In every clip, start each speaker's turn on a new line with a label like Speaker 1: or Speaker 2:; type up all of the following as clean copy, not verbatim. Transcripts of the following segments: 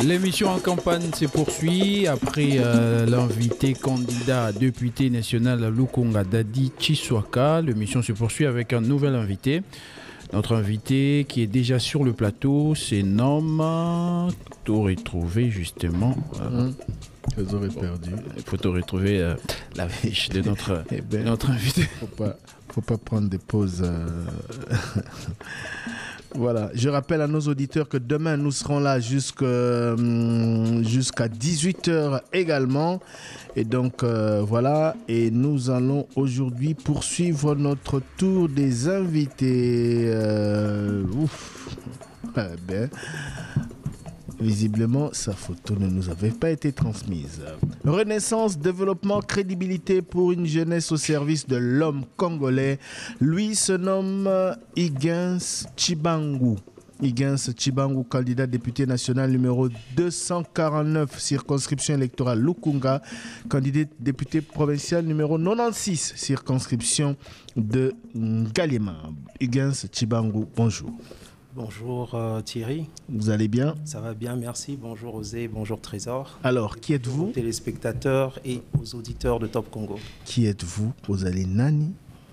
Speaker 1: L'émission en campagne se poursuit après l'invité candidat député national à Lukunga, Dadi Chiswaka. L'émission se poursuit avec un nouvel invité. Notre invité qui est déjà sur le plateau se nomme... Tout retrouver justement...
Speaker 2: Vous aurez perdu.
Speaker 1: Il faut tout retrouver la fiche de notre invité.
Speaker 2: Faut pas prendre des pauses... Voilà, je rappelle à nos auditeurs que demain nous serons là jusqu'à 18h également. Et donc voilà, et nous allons aujourd'hui poursuivre notre tour des invités. Visiblement, sa photo ne nous avait pas été transmise. Renaissance, développement, crédibilité pour une jeunesse au service de l'homme congolais. Lui se nomme Higgins Tchibangu. Higgins Tchibangu, candidat député national numéro 249, circonscription électorale Lukunga, candidat député provincial numéro 96, circonscription de Ngaliema. Higgins Tchibangu, bonjour.
Speaker 3: Bonjour Thierry.
Speaker 2: Vous allez bien?
Speaker 3: Ça va bien, merci. Bonjour Osé, bonjour Trésor.
Speaker 2: Alors, qui êtes-vous?
Speaker 3: Aux téléspectateurs et aux auditeurs de Top Congo.
Speaker 2: Qui êtes-vous? Vous allez nani?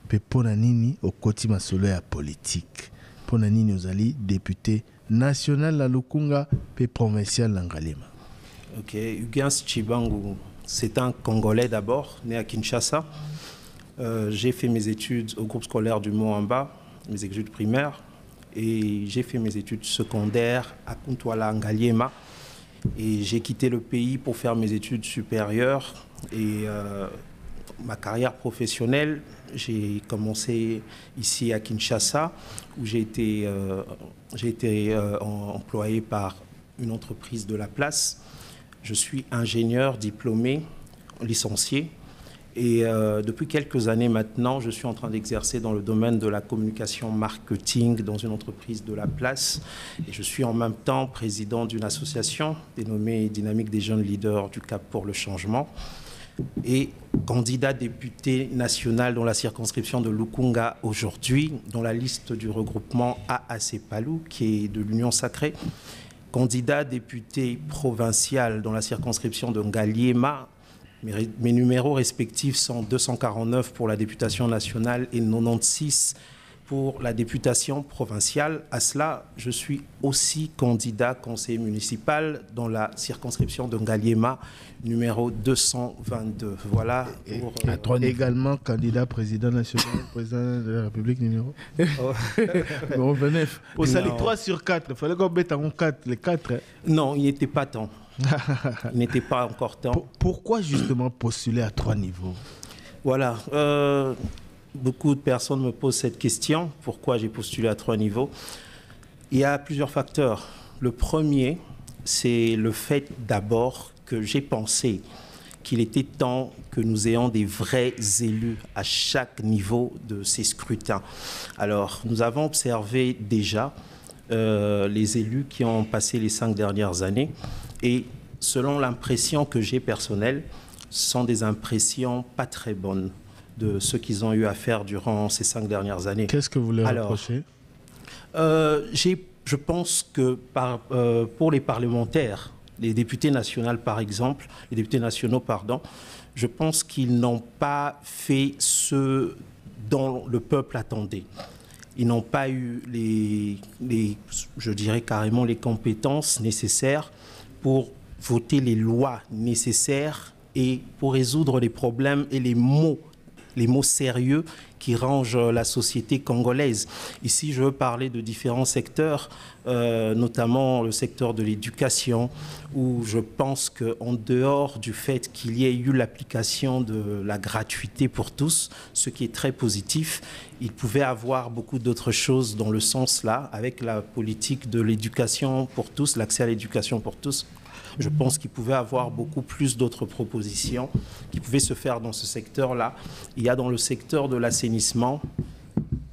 Speaker 2: Pepona nini au koti masolo ya politique. Pona nini vous allez député national la Lukunga pe provincial la Ngaliema.
Speaker 3: Ok, Higgins Tchibangu, c'est un Congolais d'abord, né à Kinshasa. J'ai fait mes études au groupe scolaire du Mont-en-Bas, mes études primaires. Et j'ai fait mes études secondaires à Kuntwala, Ngaliema. Et j'ai quitté le pays pour faire mes études supérieures. Et ma carrière professionnelle, j'ai commencé ici à Kinshasa, où j'ai été employé par une entreprise de la place. Je suis ingénieur diplômé, licencié. Et depuis quelques années maintenant, je suis en train d'exercer dans le domaine de la communication marketing dans une entreprise de la place. Et je suis en même temps président d'une association dénommée Dynamique des jeunes leaders du Cap pour le changement. Et candidat député national dans la circonscription de Lukunga aujourd'hui, dans la liste du regroupement AAC Palou, qui est de l'Union Sacrée. Candidat député provincial dans la circonscription de Ngaliema. Mes numéros respectifs sont 249 pour la députation nationale et 96 pour la députation provinciale. À cela, je suis aussi candidat conseiller municipal dans la circonscription de Ngaliema, numéro 222. Voilà. Pour,
Speaker 2: également candidat président national, président de la République numéro 29. Pour ça, les 3 sur 4, il fallait qu'on mette en 4, les 4.
Speaker 3: Non, il n'était pas temps. Il n'était pas encore temps.
Speaker 2: Pourquoi justement postuler à 3 niveaux?
Speaker 3: Voilà. Beaucoup de personnes me posent cette question. Pourquoi j'ai postulé à 3 niveaux? Il y a plusieurs facteurs. Le premier, c'est le fait d'abord que j'ai pensé qu'il était temps que nous ayons des vrais élus à chaque niveau de ces scrutins. Alors, nous avons observé déjà les élus qui ont passé les 5 dernières années. Et selon l'impression que j'ai personnelle, ce sont des impressions pas très bonnes de ce qu'ils ont eu à faire durant ces 5 dernières années.
Speaker 2: Qu'est-ce que vous leur reprochez?
Speaker 3: Je pense que pour les parlementaires, les députés nationaux par exemple, je pense qu'ils n'ont pas fait ce dont le peuple attendait. Ils n'ont pas eu je dirais carrément les compétences nécessaires pour voter les lois nécessaires et pour résoudre les problèmes et les mots sérieux qui rangent la société congolaise. Ici, je veux parler de différents secteurs, notamment le secteur de l'éducation, où je pense qu'en dehors du fait qu'il y ait eu l'application de la gratuité pour tous, ce qui est très positif, il pouvait avoir beaucoup d'autres choses dans le sens là, avec la politique de l'éducation pour tous, l'accès à l'éducation pour tous. Je pense qu'il pouvait avoir beaucoup plus d'autres propositions qui pouvaient se faire dans ce secteur-là. Il y a dans le secteur de l'assainissement,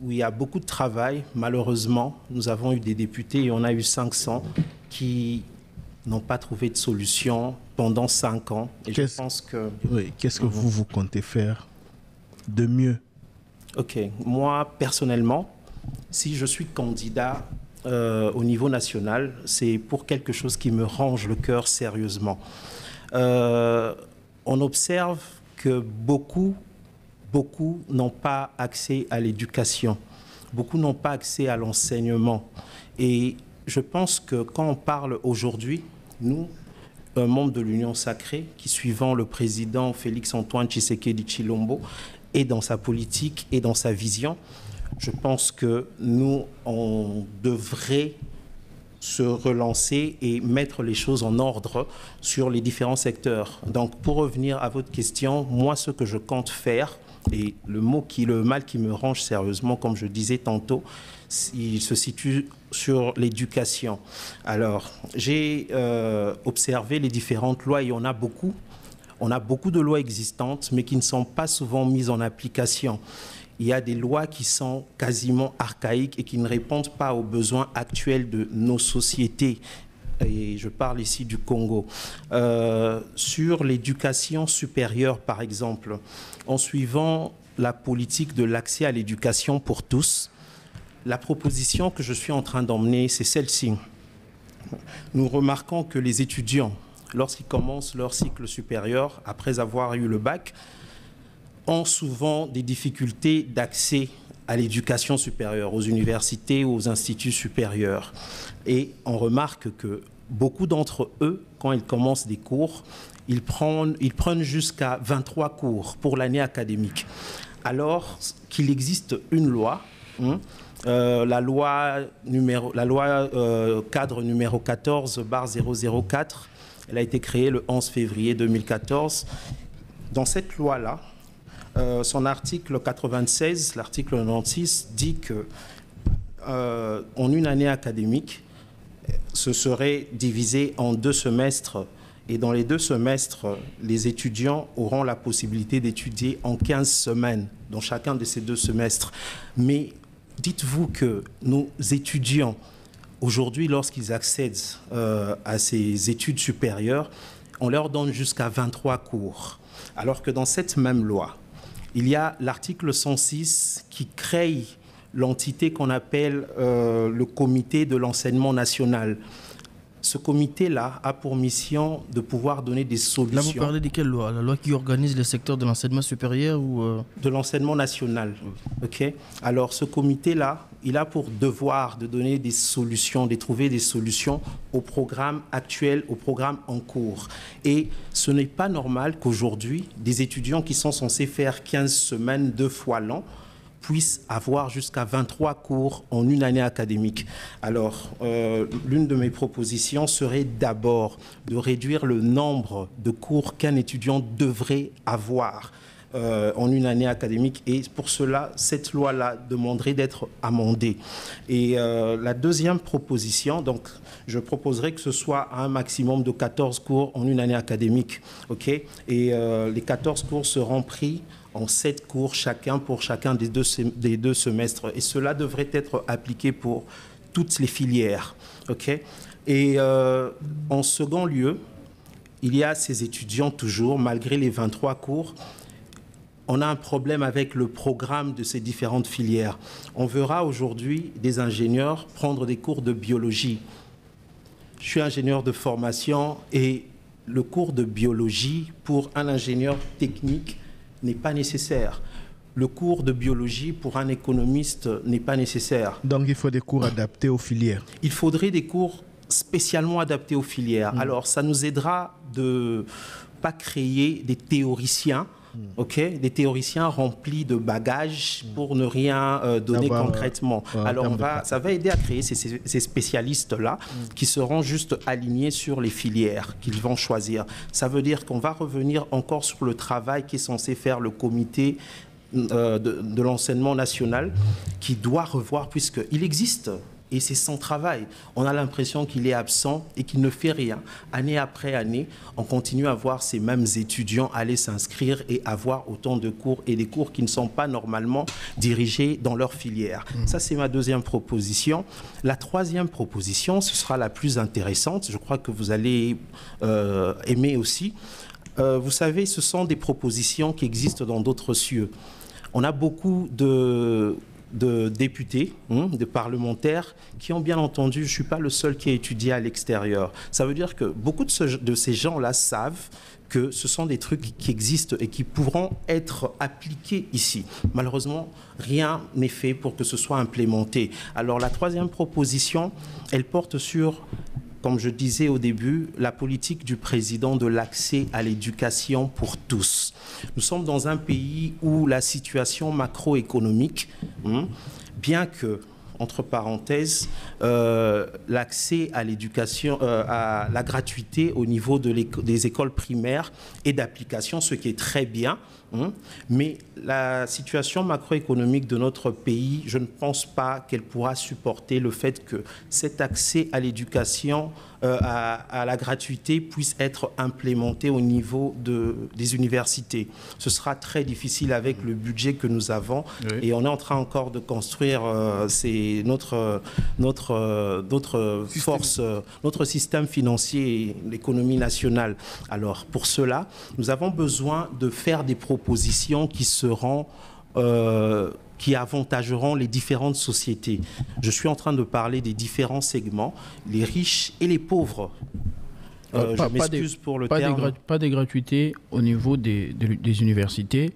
Speaker 3: où il y a beaucoup de travail. Malheureusement, nous avons eu des députés, et on a eu 500, qui n'ont pas trouvé de solution pendant 5 ans. Et je pense que...
Speaker 2: Oui, qu'est-ce que vous comptez faire de mieux?
Speaker 3: Ok, moi, personnellement, si je suis candidat au niveau national, c'est pour quelque chose qui me range le cœur sérieusement. On observe que beaucoup n'ont pas accès à l'éducation. Beaucoup n'ont pas accès à l'enseignement. Et je pense que quand on parle aujourd'hui, nous, membres de l'Union sacrée, qui suivant le président Félix-Antoine Tshisekedi Tshilombo, et dans sa politique et dans sa vision, je pense que nous, on devrait se relancer et mettre les choses en ordre sur les différents secteurs. Donc, pour revenir à votre question, moi, ce que je compte faire, et le mal qui me range sérieusement, comme je disais tantôt, il se situe sur l'éducation. Alors, j'ai observé les différentes lois et on a beaucoup de lois existantes, mais qui ne sont pas souvent mises en application. Il y a des lois qui sont quasiment archaïques et qui ne répondent pas aux besoins actuels de nos sociétés. Et je parle ici du Congo. Sur l'éducation supérieure, par exemple, en suivant la politique de l'accès à l'éducation pour tous, la proposition que je suis en train d'emmener, c'est celle-ci. Nous remarquons que les étudiants, lorsqu'ils commencent leur cycle supérieur, après avoir eu le bac, ont souvent des difficultés d'accès à l'éducation supérieure, aux universités, aux instituts supérieurs. Et on remarque que beaucoup d'entre eux, quand ils commencent des cours, ils prennent jusqu'à 23 cours pour l'année académique. Alors qu'il existe une loi, la loi cadre numéro 14/004, elle a été créée le 11 février 2014. Dans cette loi-là, son article 96, l'article 96, dit que en une année académique, ce serait divisé en 2 semestres. Et dans les 2 semestres, les étudiants auront la possibilité d'étudier en 15 semaines dans chacun de ces 2 semestres. Mais dites-vous que nos étudiants, aujourd'hui, lorsqu'ils accèdent à ces études supérieures, on leur donne jusqu'à 23 cours. Alors que dans cette même loi, il y a l'article 106 qui crée l'entité qu'on appelle le comité de l'enseignement national. Ce comité-là a pour mission de pouvoir donner des solutions.
Speaker 4: Là, vous parlez de quelle loi? La loi qui organise le secteur de l'enseignement supérieur ou
Speaker 3: de l'enseignement national. Okay. Alors, ce comité-là, il a pour devoir de donner des solutions, de trouver des solutions au programme actuel, au programme en cours. Et ce n'est pas normal qu'aujourd'hui, des étudiants qui sont censés faire 15 semaines 2 fois l'an puissent avoir jusqu'à 23 cours en une année académique. Alors, l'une de mes propositions serait d'abord de réduire le nombre de cours qu'un étudiant devrait avoir en une année académique. Et pour cela, cette loi-là demanderait d'être amendée. Et la deuxième proposition, donc, je proposerais que ce soit un maximum de 14 cours en une année académique. Okay. Et les 14 cours seront pris en 7 cours chacun pour chacun des deux semestres. Et cela devrait être appliqué pour toutes les filières. Okay. Et en second lieu, il y a ces étudiants toujours, malgré les 23 cours, on a un problème avec le programme de ces différentes filières. On verra aujourd'hui des ingénieurs prendre des cours de biologie. Je suis ingénieur de formation et le cours de biologie pour un ingénieur technique n'est pas nécessaire. Le cours de biologie pour un économiste n'est pas nécessaire.
Speaker 2: Donc il faut des cours adaptés aux filières.
Speaker 3: Il faudrait des cours spécialement adaptés aux filières. Alors ça nous aidera de ne pas créer des théoriciens, okay, des théoriciens remplis de bagages pour ne rien donner concrètement. Alors ça va aider à créer ces spécialistes-là qui seront juste alignés sur les filières qu'ils vont choisir. Ça veut dire qu'on va revenir encore sur le travail qui est censé faire le comité de l'enseignement national, qui doit revoir, puisqu'il existe et c'est son travail. On a l'impression qu'il est absent et qu'il ne fait rien. Année après année, on continue à voir ces mêmes étudiants aller s'inscrire et avoir autant de cours et des cours qui ne sont pas normalement dirigés dans leur filière. Ça, c'est ma deuxième proposition. La troisième proposition, ce sera la plus intéressante. Je crois que vous allez aimer aussi. Vous savez, ce sont des propositions qui existent dans d'autres cieux. On a beaucoup de députés, de parlementaires qui ont bien entendu, je ne suis pas le seul qui a étudié à l'extérieur. Ça veut dire que beaucoup de ces gens-là savent que ce sont des trucs qui existent et qui pourront être appliqués ici. Malheureusement, rien n'est fait pour que ce soit implémenté. Alors la troisième proposition, elle porte sur, comme je disais au début, la politique du président de l'accès à l'éducation pour tous. Nous sommes dans un pays où la situation macroéconomique, bien que, entre parenthèses, l'accès à l'éducation, à la gratuité au niveau des écoles primaires et d'application, ce qui est très bien. Mais la situation macroéconomique de notre pays, je ne pense pas qu'elle pourra supporter le fait que cet accès à l'éducation, à la gratuité, puisse être implémenté au niveau des universités. Ce sera très difficile avec le budget que nous avons. Oui. Et on est en train encore de construire notre force, notre système financier et l'économie nationale. Alors, pour cela, nous avons besoin de faire des propositions qui seront qui avantageront les différentes sociétés. Je suis en train de parler des différents segments, les riches et les pauvres. Je m'excuse pour le terme.
Speaker 1: Pas de gratuité au niveau des universités.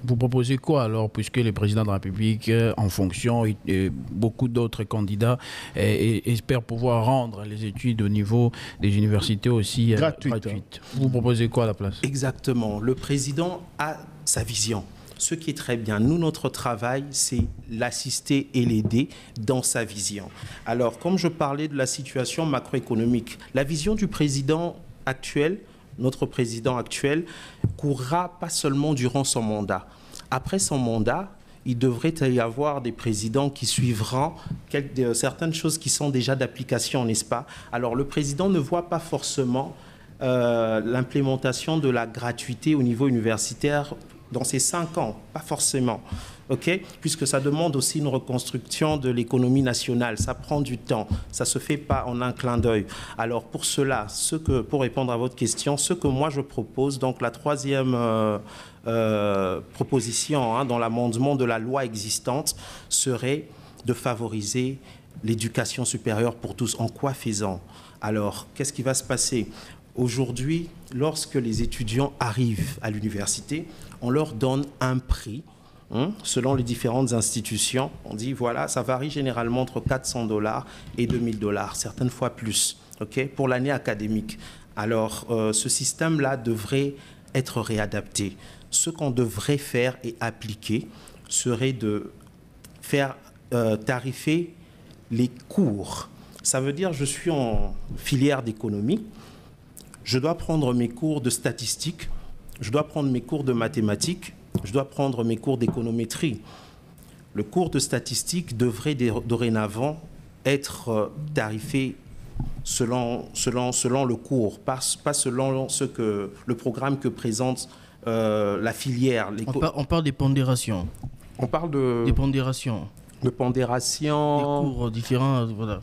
Speaker 1: Vous proposez quoi alors, puisque le président de la République, en fonction, et beaucoup d'autres candidats espèrent pouvoir rendre les études au niveau des universités aussi gratuites. Vous proposez quoi à la place?
Speaker 3: Exactement. Le président a sa vision. Ce qui est très bien. Nous, notre travail, c'est l'assister et l'aider dans sa vision. Alors, comme je parlais de la situation macroéconomique, la vision du président actuel, notre président actuel, courra pas seulement durant son mandat. Après son mandat, il devrait y avoir des présidents qui suivront certaines choses qui sont déjà d'application, n'est-ce pas? Alors, le président ne voit pas forcément l'implémentation de la gratuité au niveau universitaire dans ces 5 ans, pas forcément, ok? Puisque ça demande aussi une reconstruction de l'économie nationale, ça prend du temps, ça ne se fait pas en un clin d'œil. Alors pour cela, pour répondre à votre question, ce que moi je propose, donc la troisième proposition dans l'amendement de la loi existante serait de favoriser l'éducation supérieure pour tous. En quoi faisant? Alors, qu'est-ce qui va se passer? Aujourd'hui, lorsque les étudiants arrivent à l'université, on leur donne un prix selon les différentes institutions. On dit, voilà, ça varie généralement entre $400 et $2000, certaines fois plus, okay, pour l'année académique. Alors, ce système-là devrait être réadapté. Ce qu'on devrait faire et appliquer serait de faire tarifer les cours. Ça veut dire, je suis en filière d'économie, je dois prendre mes cours de statistique, je dois prendre mes cours de mathématiques, je dois prendre mes cours d'économétrie. Le cours de statistique devrait dorénavant être tarifé selon le cours, pas selon le programme que présente la filière.
Speaker 4: On parle des pondérations.
Speaker 3: On parle
Speaker 4: des pondérations.
Speaker 3: De pondérations.
Speaker 4: Des cours différents, voilà.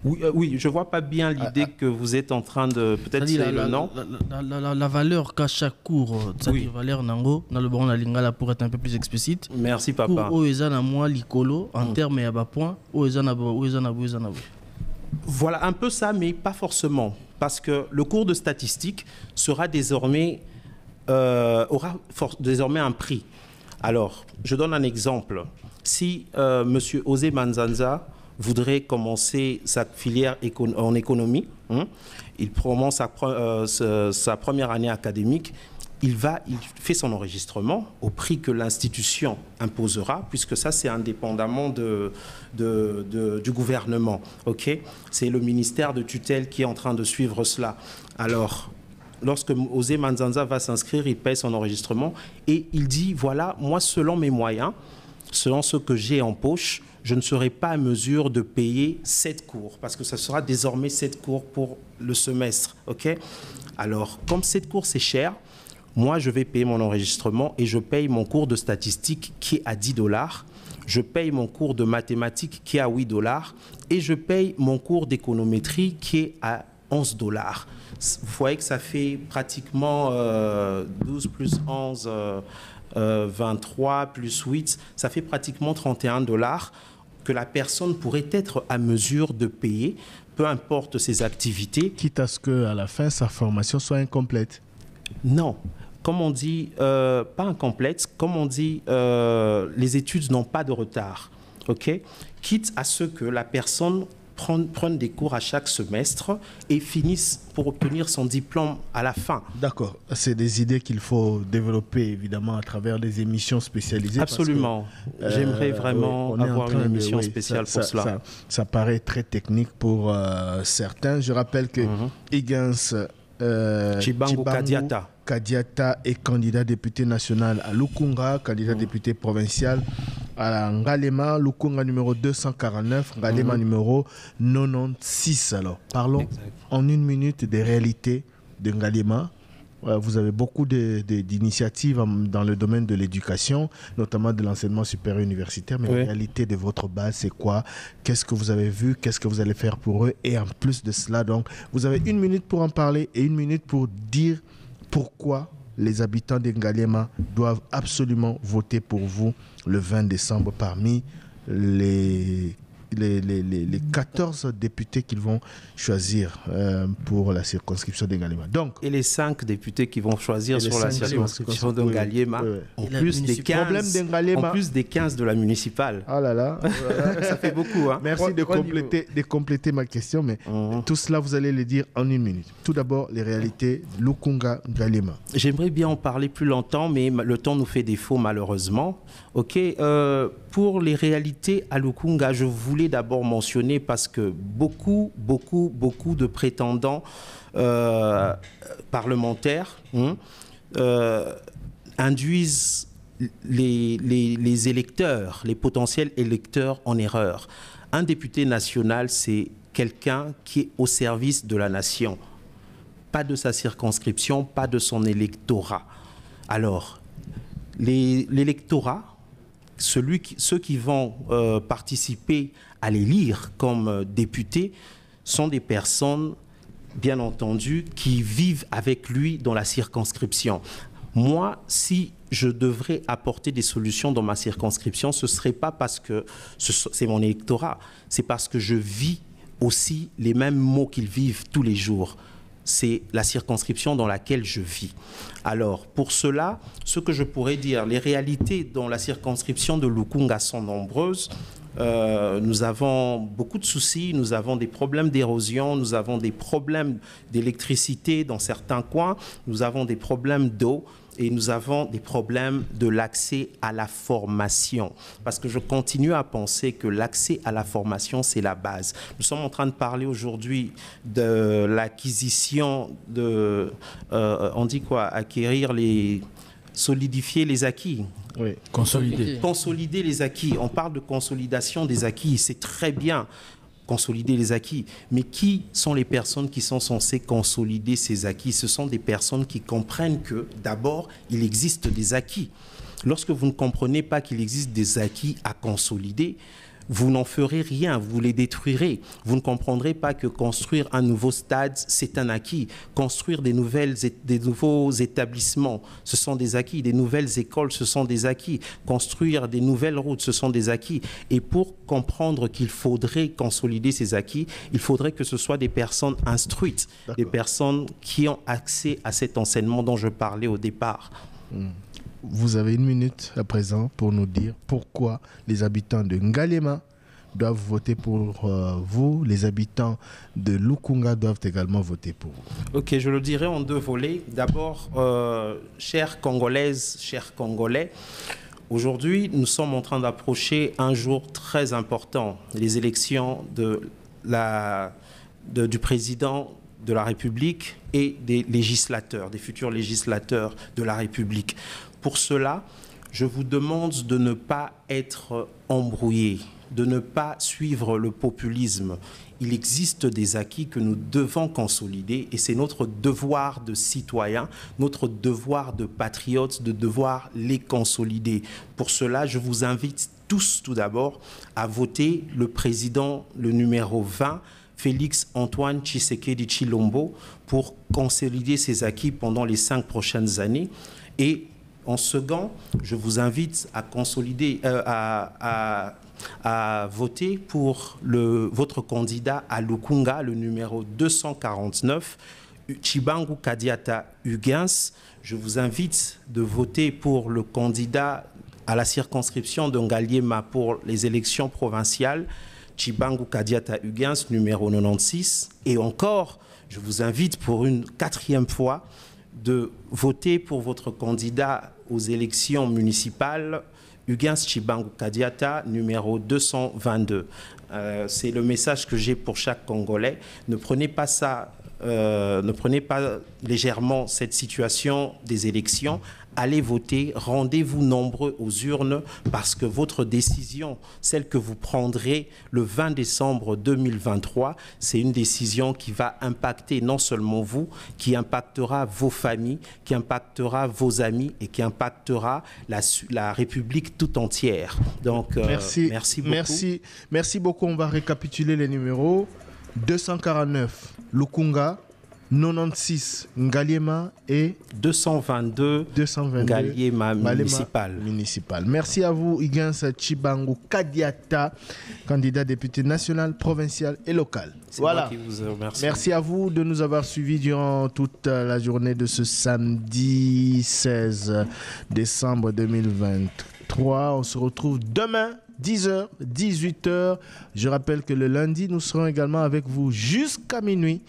Speaker 3: Oui, je ne vois pas bien l'idée que vous êtes en train de... Peut-être c'est le nom.
Speaker 4: La valeur qu'a chaque cours, c'est-à-dire valeur nango, dans le bon lingala pour être un peu plus explicite.
Speaker 3: Merci papa.
Speaker 4: Pour Oezana moi l'icolo, en termes et à bas point, Oezana.
Speaker 3: Voilà un peu ça, mais pas forcément. Parce que le cours de statistique aura désormais un prix. Alors, je donne un exemple. Si M. Osé Manzanza voudrait commencer sa filière en économie, il commence sa première année académique, il fait son enregistrement au prix que l'institution imposera, puisque ça c'est indépendamment du gouvernement. Okay? C'est le ministère de tutelle qui est en train de suivre cela. Alors, lorsque Osé Manzanza va s'inscrire, il paye son enregistrement et il dit, voilà, moi selon mes moyens, selon ce que j'ai en poche, je ne serai pas à mesure de payer 7 cours, parce que ça sera désormais 7 cours pour le semestre. Okay? Alors, comme 7 cours, c'est cher, moi, je vais payer mon enregistrement et je paye mon cours de statistique qui est à $10. Je paye mon cours de mathématiques qui est à $8 et je paye mon cours d'économétrie qui est à $11. Vous voyez que ça fait pratiquement 12 plus 11, 23 plus 8, ça fait pratiquement $31 que la personne pourrait être à mesure de payer, peu importe ses activités.
Speaker 2: Quitte à ce qu'à la fin, sa formation soit incomplète.
Speaker 3: Non. Comme on dit, pas incomplète, comme on dit, les études n'ont pas de retard. Okay? Quitte à ce que la personne prenne des cours à chaque semestre et finisse pour obtenir son diplôme à la fin.
Speaker 2: D'accord. C'est des idées qu'il faut développer, évidemment, à travers des émissions spécialisées.
Speaker 3: Absolument. J'aimerais vraiment avoir une émission spéciale pour cela.
Speaker 2: Ça paraît très technique pour certains. Je rappelle que Higgins
Speaker 3: Chibangu
Speaker 2: Kadiata est candidat député national à Lukunga, candidat député provincial à Ngalema, Lukunga numéro 249, Ngalema numéro 96. Alors, parlons en une minute des réalités de Ngalema. Vous avez beaucoup d'initiatives dans le domaine de l'éducation, notamment de l'enseignement supérieur universitaire, mais la réalité de votre base, c'est quoi? Qu'est-ce que vous avez vu? Qu'est-ce que vous allez faire pour eux? Et en plus de cela, donc, vous avez une minute pour en parler et une minute pour dire pourquoi les habitants de Ngalema doivent absolument voter pour vous le 20 décembre parmi les 14 députés qu'ils vont choisir pour la circonscription de Ngalema. Donc,
Speaker 3: et les 5 députés qui vont choisir sur la circonscription de Ngalema, en plus des 15 de la municipale.
Speaker 2: Ah là là,
Speaker 3: ça fait beaucoup. Hein.
Speaker 2: Merci de compléter ma question, mais tout cela, vous allez le dire en une minute. Tout d'abord, les réalités Lukunga Ngalema.
Speaker 3: J'aimerais bien en parler plus longtemps, mais le temps nous fait défaut malheureusement. Ok, pour les réalités à Lukunga, je voulais d'abord mentionner parce que beaucoup de prétendants parlementaires induisent les électeurs, les potentiels électeurs en erreur. Un député national, c'est quelqu'un qui est au service de la nation, pas de sa circonscription, pas de son électorat. Alors, l'électorat, ceux qui vont participer à l'élire comme députés sont des personnes, bien entendu, qui vivent avec lui dans la circonscription. Moi, si je devrais apporter des solutions dans ma circonscription, ce ne serait pas parce que c'est mon électorat, c'est parce que je vis aussi les mêmes maux qu'ils vivent tous les jours. C'est la circonscription dans laquelle je vis. Alors, pour cela, ce que je pourrais dire, les réalités dans la circonscription de Lukunga sont nombreuses. Nous avons beaucoup de soucis, nous avons des problèmes d'érosion, nous avons des problèmes d'électricité dans certains coins, nous avons des problèmes d'eau et nous avons des problèmes de l'accès à la formation. Parce que je continue à penser que l'accès à la formation, c'est la base. Nous sommes en train de parler aujourd'hui de l'acquisition de... on dit quoi? Acquérir les... solidifier les acquis.
Speaker 2: Oui.
Speaker 3: Consolider les acquis. On parle de consolidation des acquis. C'est très bien, consolider les acquis. Mais qui sont les personnes qui sont censées consolider ces acquis? Ce sont des personnes qui comprennent que, d'abord, il existe des acquis. Lorsque vous ne comprenez pas qu'il existe des acquis à consolider, vous n'en ferez rien, vous les détruirez. Vous ne comprendrez pas que construire un nouveau stade, c'est un acquis. Construire des nouveaux établissements, ce sont des acquis. Des nouvelles écoles, ce sont des acquis. Construire des nouvelles routes, ce sont des acquis. Et pour comprendre qu'il faudrait consolider ces acquis, il faudrait que ce soit des personnes instruites, des personnes qui ont accès à cet enseignement dont je parlais au départ.
Speaker 2: Vous avez une minute à présent pour nous dire pourquoi les habitants de Ngalema doivent voter pour vous, les habitants de Lukunga doivent également voter pour vous.
Speaker 3: Ok, je le dirai en deux volets. D'abord, chères Congolaises, chers Congolais, aujourd'hui, nous sommes en train d'approcher un jour très important, les élections du président de la République et des législateurs, des futurs législateurs de la République. Pour cela, je vous demande de ne pas être embrouillé, de ne pas suivre le populisme. Il existe des acquis que nous devons consolider et c'est notre devoir de citoyen, notre devoir de patriote, de devoir les consolider. Pour cela, je vous invite tous tout d'abord à voter le président, le numéro 20, Félix Antoine Tshisekedi Tshilombo, pour consolider ses acquis pendant les 5 prochaines années. Et en second, je vous invite à consolider, à voter pour votre candidat à Lukunga, le numéro 249, Chibangu Kadiata Hugens. Je vous invite de voter pour le candidat à la circonscription de Ngaliema pour les élections provinciales, Chibangu Kadiata Hugens, numéro 96. Et encore, je vous invite pour une 4e fois de voter pour votre candidat aux élections municipales, Hugens Chibangu Kadiata, numéro 222. C'est le message que j'ai pour chaque Congolais. Ne prenez pas légèrement cette situation des élections. Allez voter, rendez-vous nombreux aux urnes parce que votre décision, celle que vous prendrez le 20 décembre 2023, c'est une décision qui va impacter non seulement vous, qui impactera vos familles, qui impactera vos amis et qui impactera la République tout entière. Donc, merci beaucoup.
Speaker 2: Merci beaucoup. On va récapituler les numéros. 249, Lukunga. 96 Ngaliema et
Speaker 3: 222 Ngaliema municipal.
Speaker 2: Merci à vous, Hugens Chibangu Kadiata, candidat député national, provincial et local.
Speaker 3: Voilà. Moi qui vous remercie.
Speaker 2: Merci à vous de nous avoir suivis durant toute la journée de ce samedi 16 décembre 2023. On se retrouve demain 10h, 18h. Je rappelle que le lundi, nous serons également avec vous jusqu'à minuit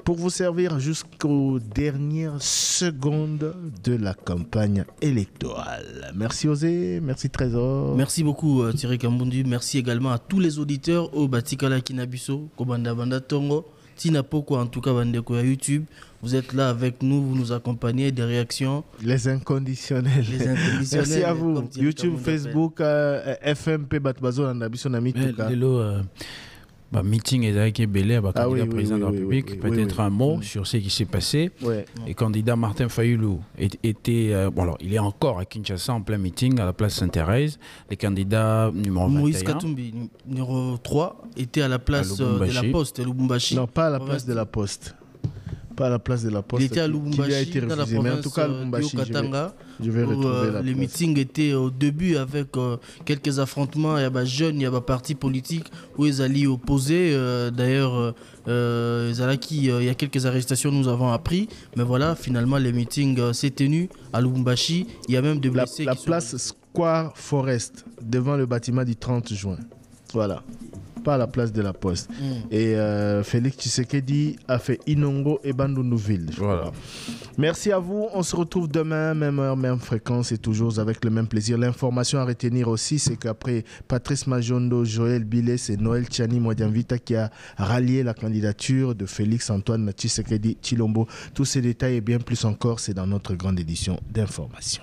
Speaker 2: pour vous servir jusqu'aux dernières secondes de la campagne électorale. Merci Osé, merci Trésor.
Speaker 4: Merci beaucoup Thierry Kambundu. Merci également à tous les auditeurs au Batikala Kinabiso, Kobanda Banda Tongo, Tina Poko, en tout cas Bandeko à YouTube. Vous êtes là avec nous, vous nous accompagnez, des réactions.
Speaker 2: Les inconditionnels. Merci à vous. YouTube, Facebook, FMP Batbazo, Nandabiso Namituka.
Speaker 1: Meeting est belé candidat président de la République, peut-être un mot sur ce qui s'est passé. Le candidat Martin Fayoulou était, il est encore à Kinshasa en plein meeting à la place Sainte-Thérèse. Le candidat numéro 21,
Speaker 4: Moïse Katumbi, numéro 3, était à la place de la Poste, Lubumbashi.
Speaker 2: Non, pas à la place de la Poste. Pas à la place de la Poste.
Speaker 4: Il était à Lubumbashi,
Speaker 2: a été refusé,
Speaker 4: dans la province,
Speaker 2: mais en tout cas, Lubumbashi, je vais retrouver la
Speaker 4: les meetings étaient au début avec quelques affrontements. Il y a jeunes, il y a partis politiques où ils allaient opposer. D'ailleurs, il y a quelques arrestations, nous avons appris. Mais voilà, finalement, les meetings s'est tenu à Lubumbashi. Il y a même des blessés.
Speaker 2: La place Square Forest, devant le bâtiment du 30 juin. Voilà. Pas à la place de la Poste. Et Félix Tshisekedi a fait Inongo et Bandundu-Ville.
Speaker 1: Voilà.
Speaker 2: Merci à vous. On se retrouve demain, même heure, même fréquence et toujours avec le même plaisir. L'information à retenir aussi, c'est qu'après Patrice Majondo, Joël Billet, c'est Noël Tchani Mwadianvita qui a rallié la candidature de Félix Antoine Tshisekedi Tshilombo. Tous ces détails et bien plus encore, c'est dans notre grande édition d'information.